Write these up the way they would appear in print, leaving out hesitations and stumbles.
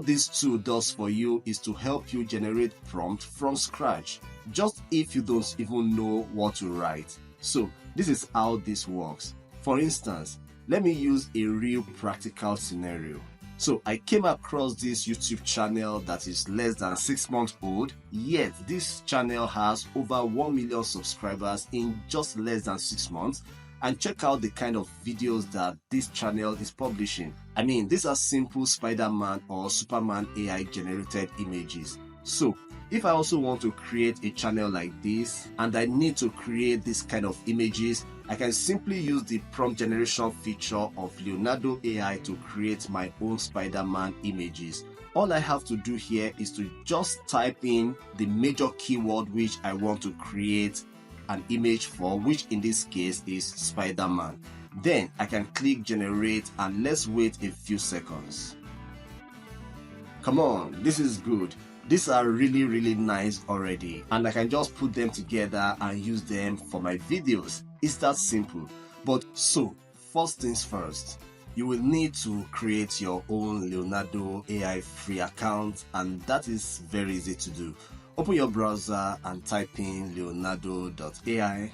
this tool does for you is to help you generate prompt from scratch, just if you don't even know what to write. So this is how this works. For instance, let me use a real practical scenario. So I came across this YouTube channel that is less than 6 months old, yet this channel has over 1 million subscribers in just less than 6 months. And check out the kind of videos that this channel is publishing. I mean, these are simple Spider-Man or Superman AI generated images. So if I also want to create a channel like this and I need to create this kind of images, I can simply use the prompt generation feature of Leonardo AI to create my own Spider-Man images. All I have to do here is to just type in the major keyword which I want to create an image for, which in this case is Spider-Man. Then I can click generate and let's wait a few seconds. Come on, this is good. These are really nice already, and I can just put them together and use them for my videos. It's that simple. But so, first things first, you will need to create your own Leonardo AI free account, and that is very easy to do. Open your browser and type in leonardo.ai.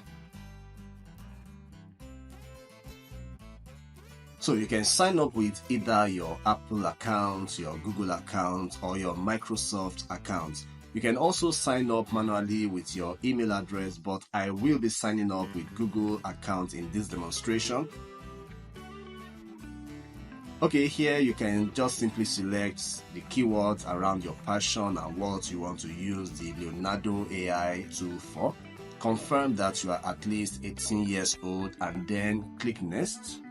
So you can sign up with either your Apple account, your Google account, or your Microsoft account. You can also sign up manually with your email address, but I will be signing up with Google account in this demonstration. Okay, here you can just simply select the keywords around your passion and what you want to use the Leonardo AI tool for. Confirm that you are at least 18 years old and then click next.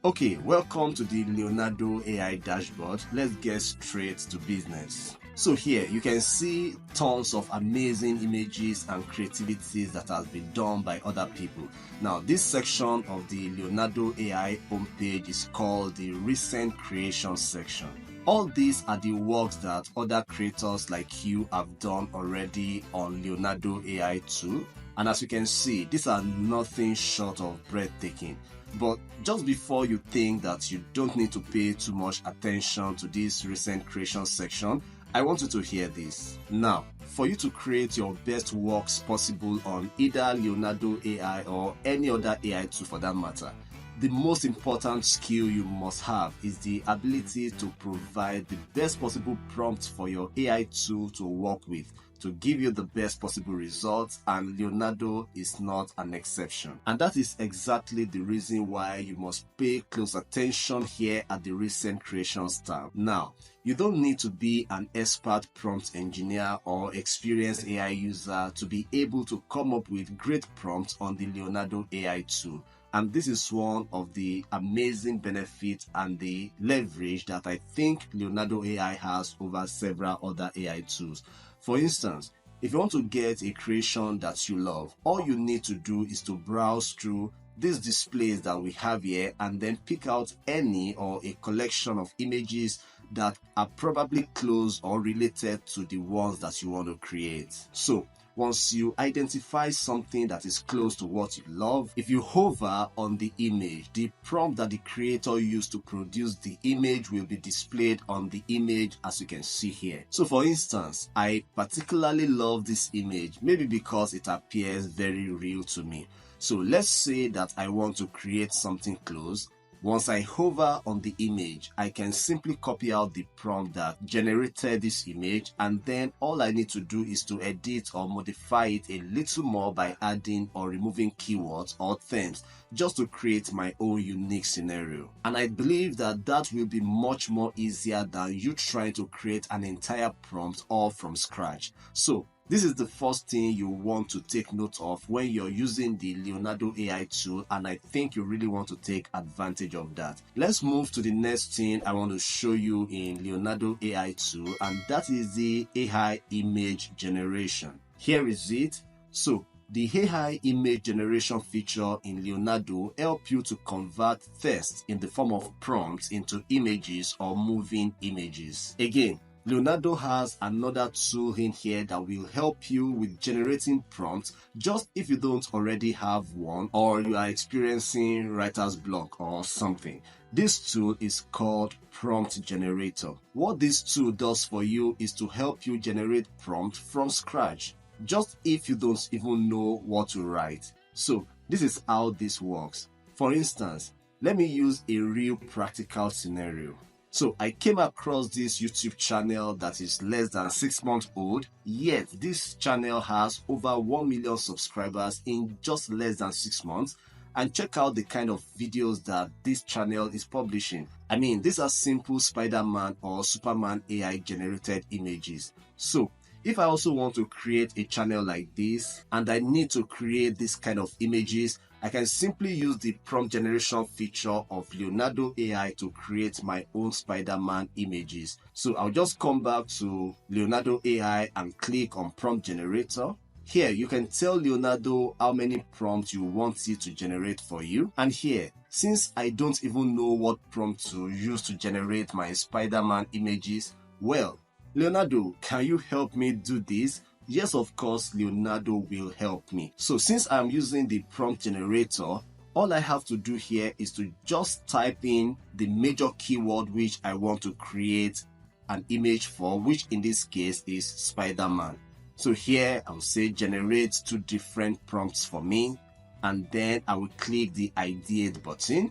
Okay, welcome to the Leonardo AI dashboard. Let's get straight to business. So here you can see tons of amazing images and creativities that has been done by other people. Now this section of the Leonardo AI homepage is called the recent creation section. All these are the works that other creators like you have done already on Leonardo AI tool. And as you can see, these are nothing short of breathtaking. But just before you think that you don't need to pay too much attention to this recent creation section, I want you to hear this. Now, for you to create your best works possible on either Leonardo AI or any other AI tool for that matter, the most important skill you must have is the ability to provide the best possible prompts for your AI tool to work with, to give you the best possible results, and Leonardo is not an exception. And that is exactly the reason why you must pay close attention here at the recent creations tab. Now, you don't need to be an expert prompt engineer or experienced AI user to be able to come up with great prompts on the Leonardo AI tool. And this is one of the amazing benefits and the leverage that I think Leonardo AI has over several other AI tools. For instance, if you want to get a creation that you love, all you need to do is to browse through these displays that we have here and then pick out any or a collection of images that are probably close or related to the ones that you want to create. So once you identify something that is close to what you love, if you hover on the image, the prompt that the creator used to produce the image will be displayed on the image, as you can see here. So for instance, I particularly love this image, maybe because it appears very real to me. So let's say that I want to create something close. Once I hover on the image, I can simply copy out the prompt that generated this image, and then all I need to do is to edit or modify it a little more by adding or removing keywords or themes just to create my own unique scenario. And I believe that that will be much more easier than you trying to create an entire prompt all from scratch. So this is the first thing you want to take note of when you're using the Leonardo AI tool, and I think you really want to take advantage of that. Let's move to the next thing I want to show you in Leonardo AI tool, and that is the AI image generation. Here is it. So the AI image generation feature in Leonardo helps you to convert text in the form of prompts into images or moving images. Again, Leonardo has another tool in here that will help you with generating prompts just if you don't already have one or you are experiencing writer's block or something. This tool is called Prompt Generator. What this tool does for you is to help you generate prompt from scratch, just if you don't even know what to write. So this is how this works. For instance, let me use a real practical scenario. So I came across this YouTube channel that is less than 6 months old, yet this channel has over 1 million subscribers in just less than 6 months. And check out the kind of videos that this channel is publishing. I mean, these are simple Spider-Man or Superman AI generated images. So if I also want to create a channel like this and I need to create this kind of images, I can simply use the prompt generation feature of Leonardo AI to create my own Spider-Man images. So I'll just come back to Leonardo AI and click on prompt generator. Here, you can tell Leonardo how many prompts you want it to generate for you. And here, since I don't even know what prompt to use to generate my Spider-Man images, well, Leonardo, can you help me do this? Yes, of course, Leonardo will help me. So since I'm using the prompt generator, all I have to do here is to just type in the major keyword which I want to create an image for, which in this case is Spider-Man. So here I'll say generate 2 different prompts for me, and then I will click the ideate button.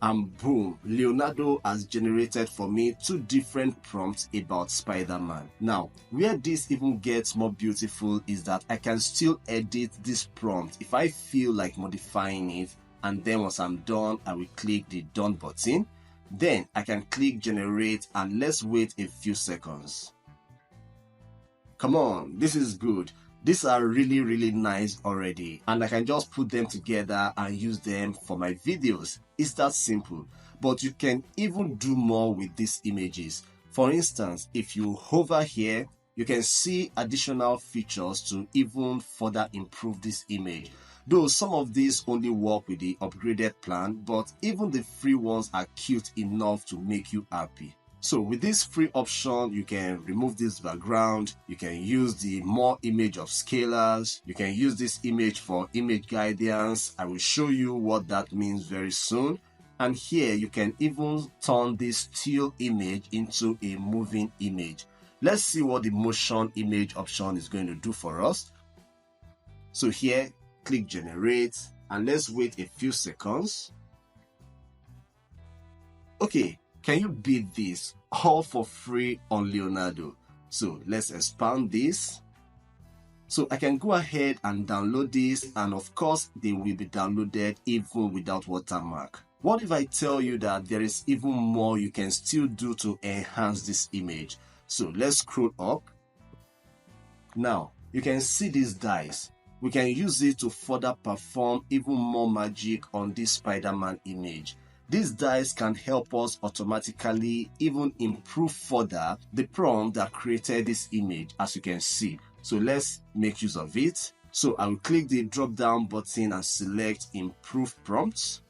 And boom, Leonardo has generated for me 2 different prompts about Spider-Man. Now, where this even gets more beautiful is that I can still edit this prompt if I feel like modifying it, and then once I'm done, I will click the done button. Then I can click generate and let's wait a few seconds. Come on, this is good. These are really nice already, and I can just put them together and use them for my videos. It's that simple. But you can even do more with these images. For instance, if you hover here, you can see additional features to even further improve this image. Though some of these only work with the upgraded plan, but even the free ones are cute enough to make you happy. So with this free option, you can remove this background, you can use the more image of scalars, you can use this image for image guidance. I will show you what that means very soon. And here you can even turn this still image into a moving image. Let's see what the motion image option is going to do for us. So here, click generate and let's wait a few seconds. Okay. Can you beat this? All for free on Leonardo. So let's expand this. So I can go ahead and download this, and of course they will be downloaded even without watermark. What if I tell you that there is even more you can still do to enhance this image? So let's scroll up. Now you can see these dice. We can use it to further perform even more magic on this Spider-Man image. These dice can help us automatically even improve further the prompt that created this image, as you can see. So let's make use of it. So I will click the drop down button and select improve prompts.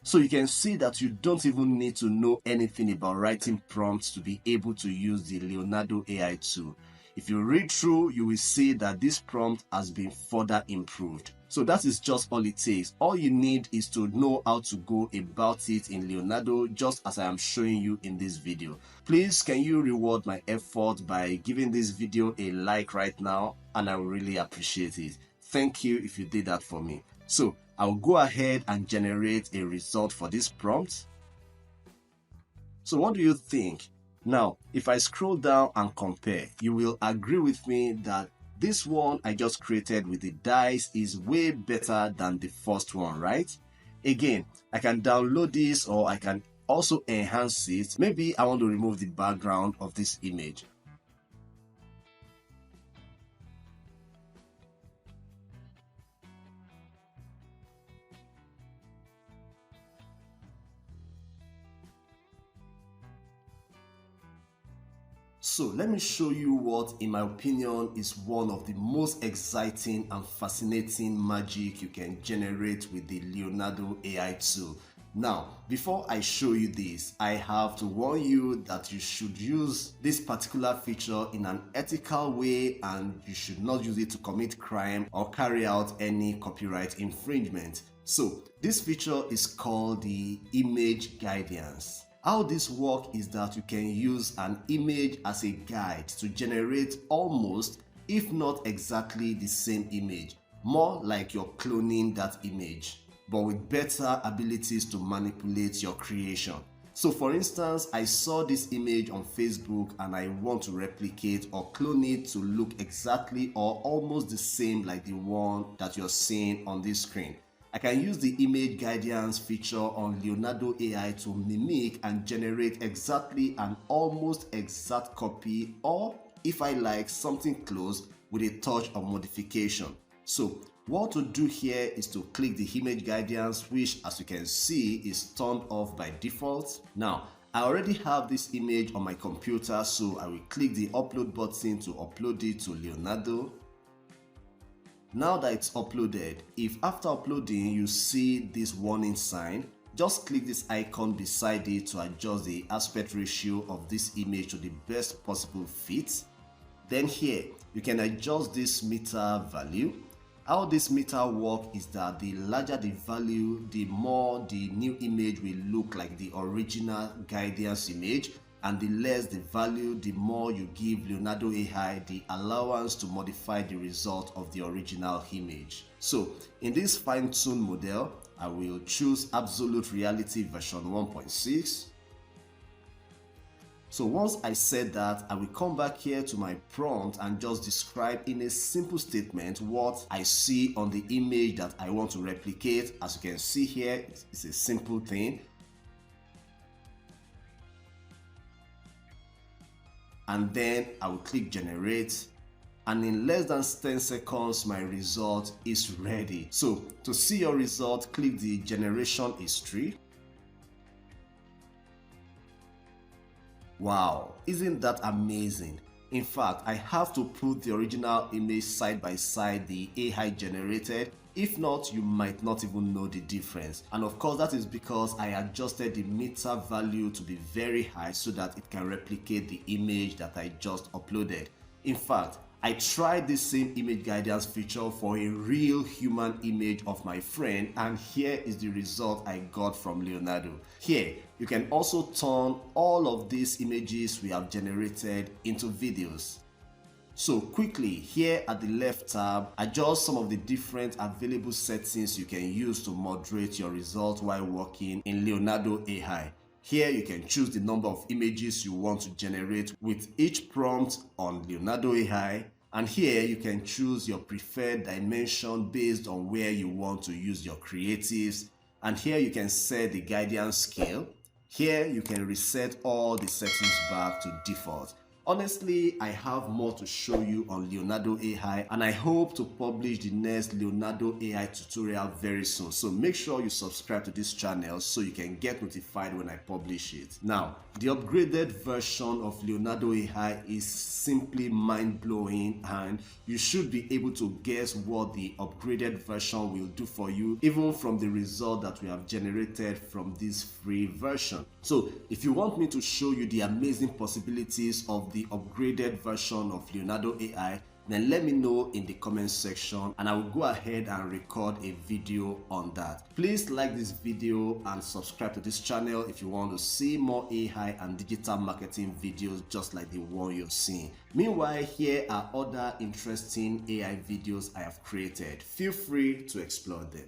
So you can see that you don't even need to know anything about writing prompts to be able to use the Leonardo AI tool. If you read through, you will see that this prompt has been further improved. So that is just all it takes. All you need is to know how to go about it in Leonardo, just as I am showing you in this video. Please, can you reward my effort by giving this video a like right now, and I will really appreciate it. Thank you if you did that for me. So I'll go ahead and generate a result for this prompt. So what do you think? Now, if I scroll down and compare, you will agree with me that this one I just created with the dice is way better than the first one, right? Again, I can download this or I can also enhance it. Maybe I want to remove the background of this image. So let me show you what, in my opinion, is one of the most exciting and fascinating magic you can generate with the Leonardo AI tool. Now, before I show you this, I have to warn you that you should use this particular feature in an ethical way, and you should not use it to commit crime or carry out any copyright infringement. So, this feature is called the image guidance. How this works is that you can use an image as a guide to generate almost, if not exactly, the same image, more like you're cloning that image, but with better abilities to manipulate your creation. So for instance, I saw this image on Facebook and I want to replicate or clone it to look exactly or almost the same like the one that you're seeing on this screen. I can use the image guidance feature on Leonardo AI to mimic and generate exactly an almost exact copy, or if I like, something close with a touch of modification. So what to do here is to click the image guidance, which as you can see is turned off by default. Now I already have this image on my computer, so I will click the upload button to upload it to Leonardo. Now that it's uploaded, if after uploading you see this warning sign, just click this icon beside it to adjust the aspect ratio of this image to the best possible fit. Then here, you can adjust this meter value. How this meter works is that the larger the value, the more the new image will look like the original guidance image, and the less the value, the more you give Leonardo AI the allowance to modify the result of the original image. So in this fine-tuned model, I will choose Absolute Reality version 1.6. So once I said that, I will come back here to my prompt and just describe in a simple statement what I see on the image that I want to replicate. As you can see here, it's a simple thing. And then I will click generate, and in less than 10 seconds my result is ready. So to see your result, click the generation history. Wow, isn't that amazing? In fact, I have to put the original image side by side the AI generated. If not, you might not even know the difference. And of course, that is because I adjusted the meter value to be very high so that it can replicate the image that I just uploaded. In fact, I tried this same image guidance feature for a real human image of my friend, and here is the result I got from Leonardo. Here, you can also turn all of these images we have generated into videos. So quickly, here at the left tab, adjust some of the different available settings you can use to moderate your result while working in Leonardo AI. Here you can choose the number of images you want to generate with each prompt on Leonardo AI, and here you can choose your preferred dimension based on where you want to use your creatives, and here you can set the guidance scale. Here you can reset all the settings back to default. Honestly, I have more to show you on Leonardo AI, and I hope to publish the next Leonardo AI tutorial very soon. So make sure you subscribe to this channel so you can get notified when I publish it. Now, the upgraded version of Leonardo AI is simply mind-blowing, and you should be able to guess what the upgraded version will do for you, even from the result that we have generated from this free version. So if you want me to show you the amazing possibilities of the upgraded version of Leonardo AI, then let me know in the comment section and I will go ahead and record a video on that. Please like this video and subscribe to this channel if you want to see more AI and digital marketing videos just like the one you're seeing. Meanwhile, here are other interesting AI videos I have created. Feel free to explore them.